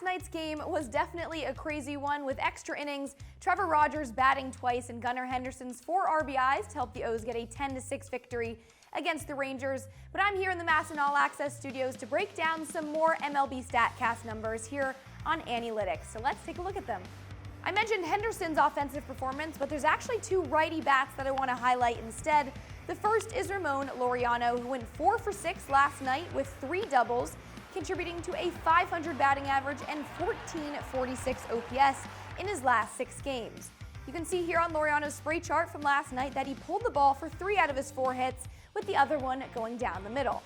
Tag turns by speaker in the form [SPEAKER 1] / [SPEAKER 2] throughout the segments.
[SPEAKER 1] last night's game was definitely a crazy one with extra innings, Trevor Rogers batting twice, and Gunnar Henderson's 4 RBIs to help the O's get a 10-6 victory against the Rangers. But I'm here in the MASN All Access studios to break down some more MLB Statcast numbers here on Annielytics. So let's take a look at them. I mentioned Henderson's offensive performance, but there's actually 2 righty bats that I want to highlight instead. The first is Ramón Laureano, who went 4 for 6 last night with 3 doubles, contributing to a 500 batting average and 1446 OPS in his last 6 games. You can see here on Laureano's spray chart from last night that he pulled the ball for 3 out of his 4 hits, with the other one going down the middle.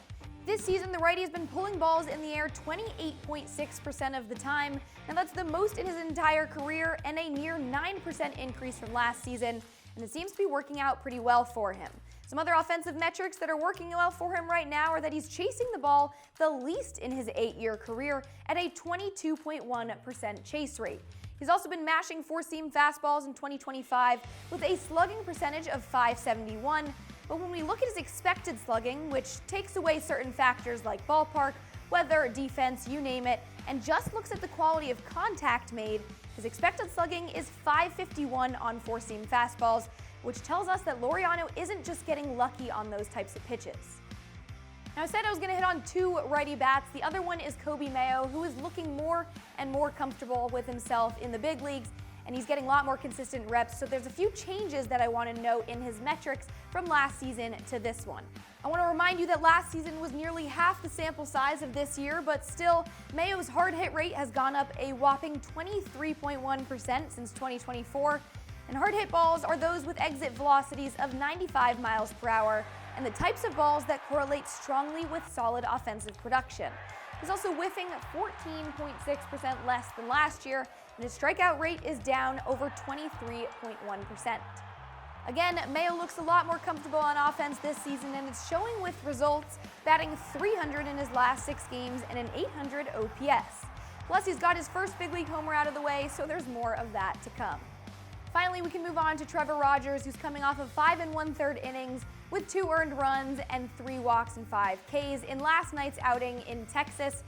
[SPEAKER 1] This season, the righty has been pulling balls in the air 28.6% of the time. Now that's the most in his entire career and a near 9% increase from last season, and it seems to be working out pretty well for him. Some other offensive metrics that are working well for him right now are that he's chasing the ball the least in his 8-year career at a 22.1% chase rate. He's also been mashing four-seam fastballs in 2025 with a slugging percentage of .571, but when we look at his expected slugging, which takes away certain factors like ballpark, weather, defense, you name it, and just looks at the quality of contact made, his expected slugging is .551 on four-seam fastballs, which tells us that Laureano isn't just getting lucky on those types of pitches. Now, I said I was going to hit on 2 righty bats. The other one is Coby Mayo, who is looking more and more comfortable with himself in the big leagues, and he's getting a lot more consistent reps, so there's a few changes that I want to note in his metrics from last season to this one. I want to remind you that last season was nearly half the sample size of this year, but still, Mayo's hard hit rate has gone up a whopping 23.1% since 2024, and hard hit balls are those with exit velocities of 95 miles per hour, and the types of balls that correlate strongly with solid offensive production. He's also whiffing 14.6% less than last year, and his strikeout rate is down over 23.1%. Again, Mayo looks a lot more comfortable on offense this season, and it's showing with results, batting .300 in his last 6 games and an .800 OPS. Plus, he's got his first big league homer out of the way, so there's more of that to come. Finally, we can move on to Trevor Rogers, who's coming off of 5 1/3 innings with 2 earned runs and 3 walks and 5 Ks in last night's outing in Texas.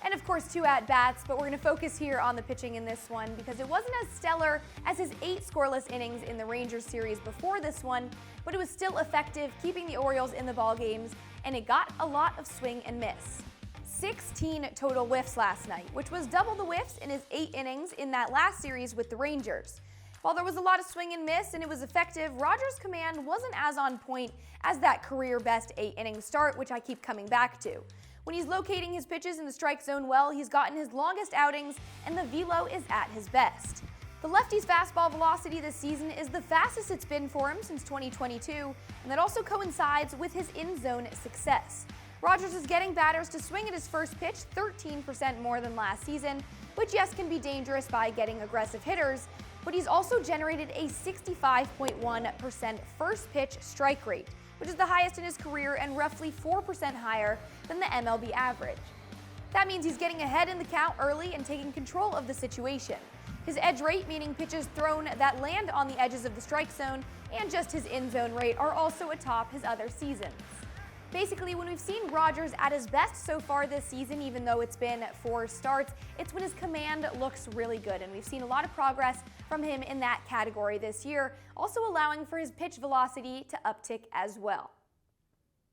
[SPEAKER 1] And of course, 2 at-bats, but we're going to focus here on the pitching in this one because it wasn't as stellar as his 8 scoreless innings in the Rangers series before this one, but it was still effective, keeping the Orioles in the ball games, and it got a lot of swing and miss. 16 total whiffs last night, which was double the whiffs in his 8 innings in that last series with the Rangers. While there was a lot of swing and miss and it was effective, Rogers' command wasn't as on point as that career-best 8-inning start, which I keep coming back to. When he's locating his pitches in the strike zone well, he's gotten his longest outings, and the velo is at his best. The lefty's fastball velocity this season is the fastest it's been for him since 2022, and that also coincides with his in-zone success. Rogers is getting batters to swing at his first pitch 13% more than last season, which yes can be dangerous by getting aggressive hitters, but he's also generated a 65.1% first pitch strike rate, which is the highest in his career and roughly 4% higher than the MLB average. That means he's getting ahead in the count early and taking control of the situation. His edge rate, meaning pitches thrown that land on the edges of the strike zone, and just his in-zone rate are also atop his other seasons. Basically, when we've seen Rogers at his best so far this season, even though it's been 4 starts, it's when his command looks really good, and we've seen a lot of progress from him in that category this year, also allowing for his pitch velocity to uptick as well.